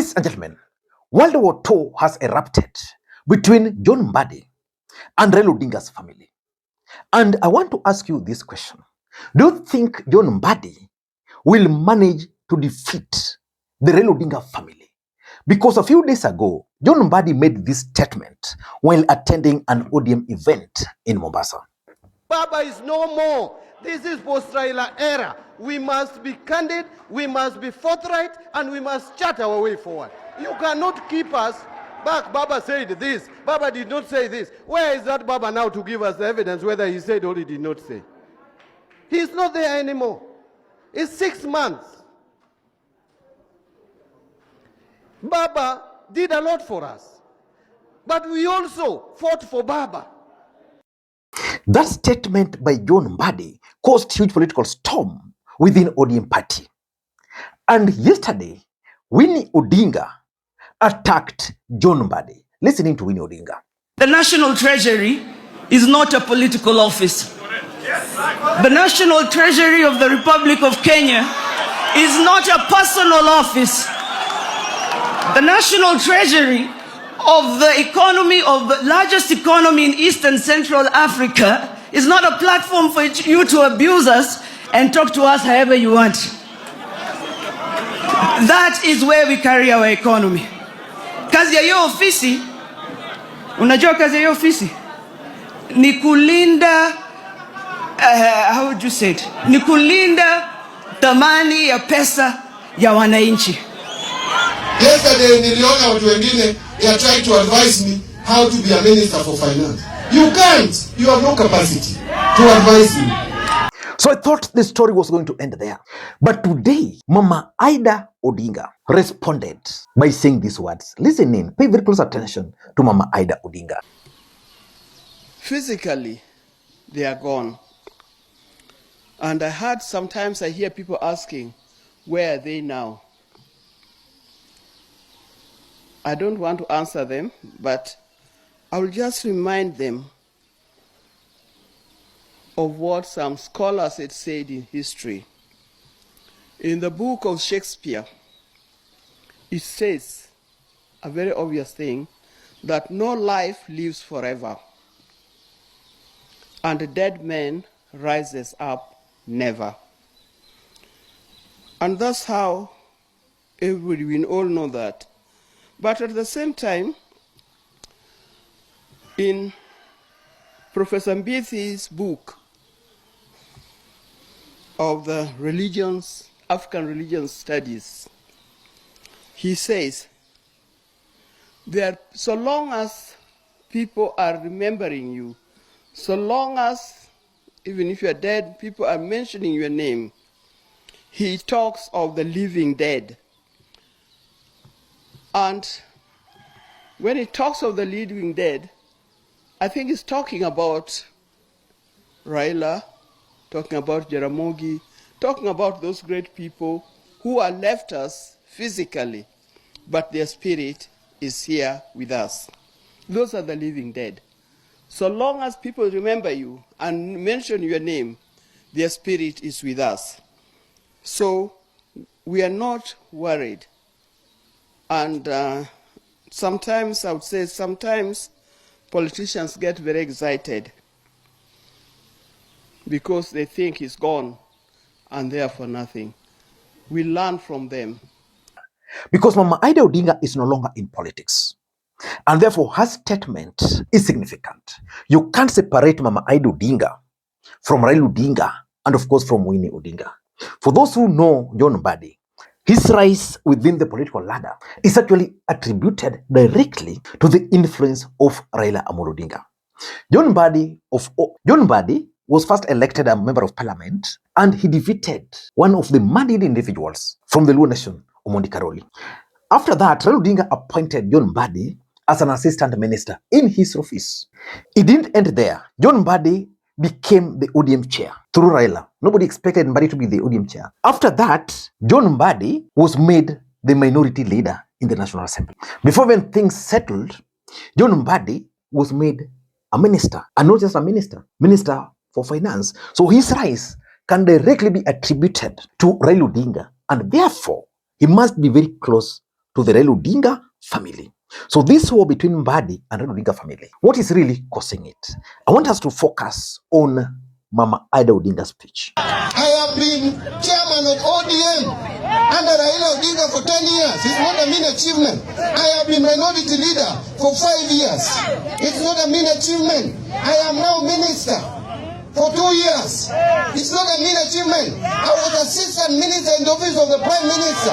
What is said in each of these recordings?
Ladies and gentlemen, World War II has erupted between John Mbadi and Raila Odinga's family. And I want to ask you this question. Do you think John Mbadi will manage to defeat the Raila Odinga family? Because a few days ago, John Mbadi made this statement while attending an ODM event in Mombasa. Baba is no more. This is post-Raila era. We must be candid, we must be forthright, and we must chart our way forward. You cannot keep us back. Baba said this. Baba did not say this. Where is that Baba now to give us the evidence whether he said or he did not say? He's not there anymore. It's 6 months. Baba did a lot for us. But we also fought for Baba. That statement by John Mbadi caused huge political storm within ODM party. And yesterday, Winnie Odinga attacked John Mbadi. Listening to Winnie Odinga. The National Treasury is not a political office. The National Treasury of the Republic of Kenya is not a personal office. The National Treasury of the economy of the largest economy in East and Central Africa is not a platform for you to abuse us and talk to us however you want. That is where we carry our economy. Kazi ya hiyo ofisi, unajua kazi ya hiyo ofisi ni kulinda how would you say it? Ni kulinda thamani ya pesa ya wananchi. Yesterday niliona watu wengine they are trying to advise me how to be a minister for finance. You can't. You have no capacity to advise me. So I thought the story was going to end there. But today, Mama Ida Odinga responded by saying these words. Listen in. Pay very close attention to Mama Ida Odinga. Physically, they are gone. And sometimes I hear people asking, where are they now? I don't want to answer them, but I will just remind them of what some scholars had said in history. In the book of Shakespeare, it says a very obvious thing, that no life lives forever, and a dead man rises up never. And that's how we all know that. But at the same time, in Professor Mbithi's book of the religions, African religion studies, he says, so long as people are remembering you, so long as, even if you are dead, people are mentioning your name, he talks of the living dead. And when he talks of the living dead, I think he's talking about Raila, talking about Jaramogi, talking about those great people who are left us physically, but their spirit is here with us. Those are the living dead. So long as people remember you and mention your name, their spirit is with us. So we are not worried. And sometimes, I would say, sometimes politicians get very excited because they think he's gone and therefore nothing. We learn from them. Because Mama Ida Odinga is no longer in politics. And therefore, her statement is significant. You can't separate Mama Ida Odinga from Raila Odinga and, of course, from Winnie Odinga. For those who know John Mbadi, his rise within the political ladder is actually attributed directly to the influence of Raila Amolo Odinga. John Mbadi was first elected a member of parliament, and he defeated one of the mandate individuals from the Luo Nation, Omondi Karoli. After that, Raila Odinga appointed John Mbadi as an assistant minister in his office. It didn't end there. John Mbadi became the ODM chair through Raila. Nobody expected Mbadi to be the ODM chair. After that, John Mbadi was made the minority leader in the National Assembly. Before when things settled, John Mbadi was made a minister, and not just a minister, minister for finance. So his rise can directly be attributed to Raila Odinga, and therefore he must be very close to the Raila Odinga family. So this war between Mbadi and Raila Odinga family, what is really causing it? I want us to focus on Mama Ida Odinga's speech. I have been chairman of ODM under Raila Odinga for 10 years. It's not a mean achievement. I have been minority leader for 5 years. It's not a mean achievement. I am now minister for 2 years. It's not a mean achievement. I was assistant minister in the office of the prime minister.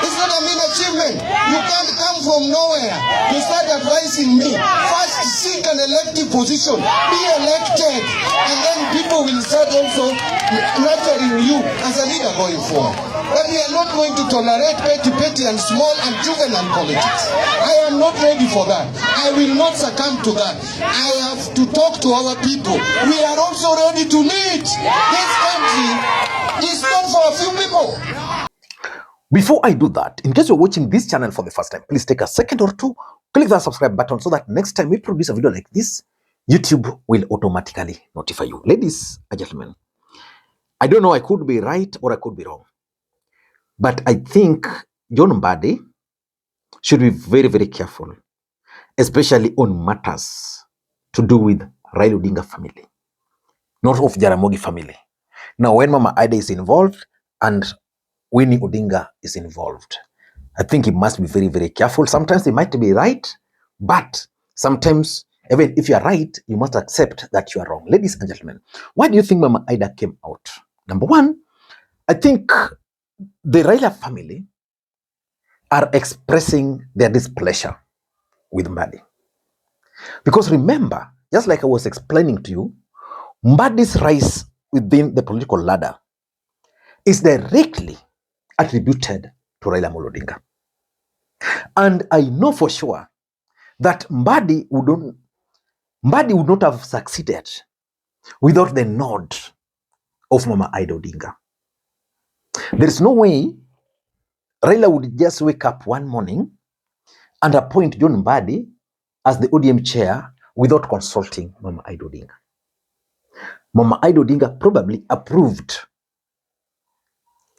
It's not a mean achievement. You can't come from nowhere to start advising me. First seek an elective position, be elected, and then people will start also nurturing you as a leader going forward. But we are not going to tolerate petty and small and juvenile politics. I am not ready for that. I will not succumb to that. I have to talk to our people. We are also ready to lead. This country is not for a few people. Before I do that, in case you're watching this channel for the first time, please take a second or two, click that subscribe button so that next time we produce a video like this, YouTube will automatically notify you. Ladies and gentlemen, I don't know, I could be right or I could be wrong, but I think John Mbadi should be very, very careful, especially on matters to do with Raila Odinga family, not of Jaramogi family. Now, when Mama Ida is involved and Winnie Odinga is involved, I think he must be very, very careful. Sometimes they might be right, but sometimes, even if you are right, you must accept that you are wrong. Ladies and gentlemen, why do you think Mama Ida came out? Number one, I think the Raila family are expressing their displeasure with Mbadi. Because remember, just like I was explaining to you, Mbadi's rise within the political ladder is directly attributed to Raila Odinga. And I know for sure that Mbadi would not have succeeded without the nod of Mama Ida Odinga. There is no way Raila would just wake up one morning and appoint John Mbadi as the ODM chair without consulting Mama Ida Odinga. Mama Ida Odinga probably approved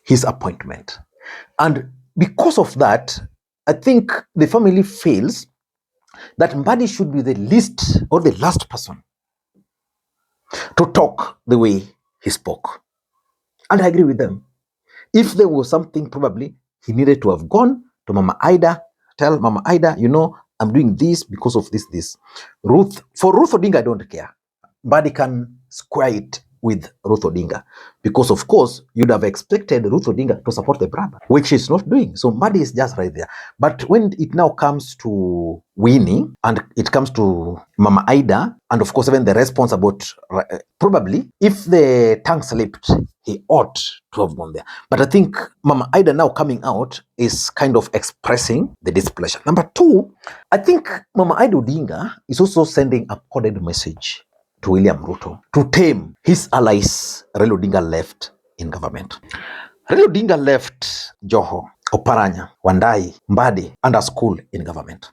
his appointment. And because of that, I think the family feels that Mbadi should be the least or the last person to talk the way he spoke. And I agree with them. If there was something, probably he needed to have gone to Mama Ida, tell Mama Ida, you know, I'm doing this because of this. For Ruth Odinga, I don't care. Mbadi can square it with Ruth Odinga, because of course you'd have expected Ruth Odinga to support the brother, which she's not doing. So Mbadi is just right there. But when it now comes to Winnie and it comes to Mama Ida, and of course even the response about probably if the tongue slipped, he ought to have gone there. But I think Mama Ida now coming out is kind of expressing the displeasure. Number two, I think Mama Ida Odinga is also sending a coded message to William Ruto to tame his allies Raila Odinga left in government. Raila Odinga left Joho, Oparanya, Wandai, Mbadi under school in government.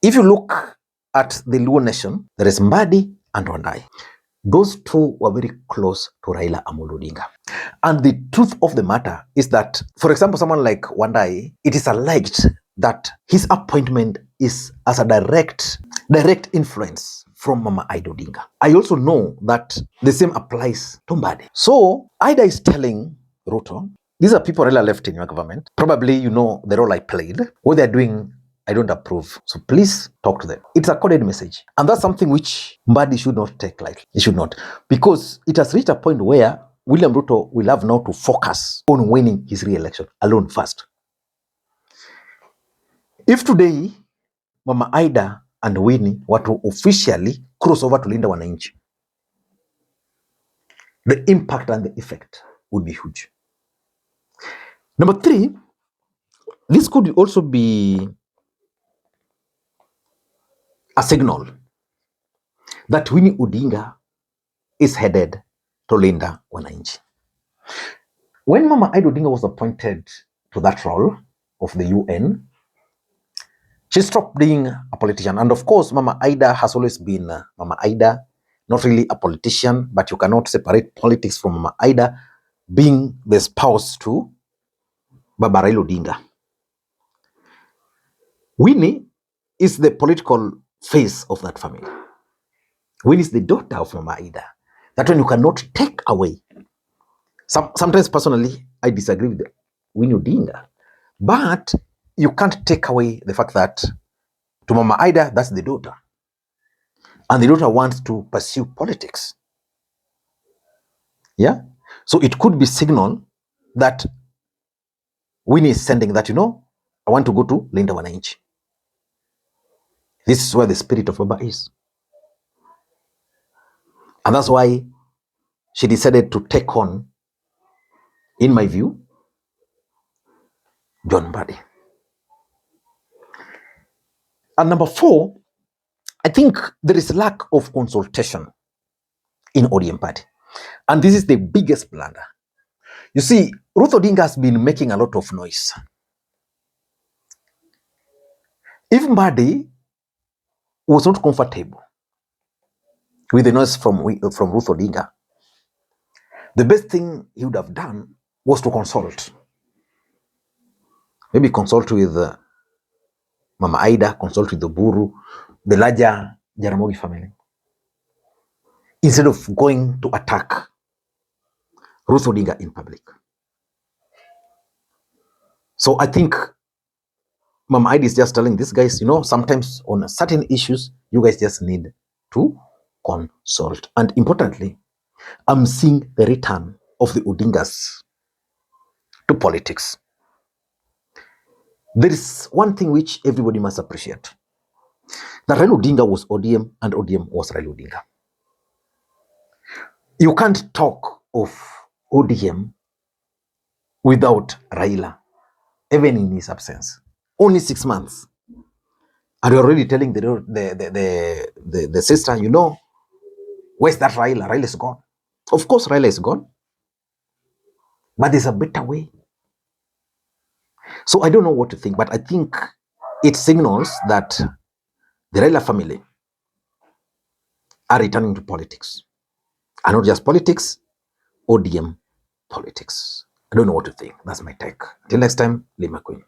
If you look at the Luo nation, there is Mbadi and Wandai. Those two were very close to Raila Amolo Odinga. And the truth of the matter is that, for example, someone like Wandai, it is alleged that his appointment is as a direct influence from Mama Ida Odinga. I also know that the same applies to Mbadi. So Ida is telling Ruto, these are people Raila left in your government. Probably you know the role I played. What they're doing, I don't approve. So please talk to them. It's a coded message. And that's something which Mbadi should not take lightly. He should not. Because it has reached a point where William Ruto will have now to focus on winning his re-election alone first. If today Mama Ida and Winnie were to officially cross over to Linda Wananchi, the impact and the effect would be huge. Number three, this could also be a signal that Winnie Odinga is headed to Linda Wananchi. When Mama Ida Odinga was appointed to that role of the UN, she stopped being a politician. And of course, Mama Ida has always been Mama Ida, not really a politician, but you cannot separate politics from Mama Ida being the spouse to Baba Raila Odinga. Winnie is the political face of that family. Winnie is the daughter of Mama Ida. That one you cannot take away. Sometimes personally, I disagree with Winnie Odinga, but you can't take away the fact that to Mama Ida, that's the daughter. And the daughter wants to pursue politics. Yeah? So it could be signal that Winnie is sending that, I want to go to Linda Wananchi. This is where the spirit of Baba is. And that's why she decided to take on, in my view, John Mbadi. And number 4, I think there is lack of consultation in ODM party. And this is the biggest blunder. You see, Ruto Odinga has been making a lot of noise. If Mbadi was not comfortable with the noise from Ruto Odinga, the best thing he would have done was to consult. Maybe consult with Mama Ida, consult with the Buru, the larger Jaramogi family, instead of going to attack Ruto Odinga in public. So I think Mama Ida is just telling these guys, sometimes on certain issues, you guys just need to consult. And importantly, I'm seeing the return of the Odingas to politics. There is one thing which everybody must appreciate. That Raila Odinga was ODM and ODM was Raila Odinga. You can't talk of ODM without Raila, even in his absence. Only 6 months. And you're already telling the sister, where's that Raila? Raila is gone. Of course, Raila is gone. But there's a better way. So I don't know what to think, but I think it signals that the Raila family are returning to politics. And not just politics, ODM politics. I don't know what to think. That's my take. Till next time, Makwiny.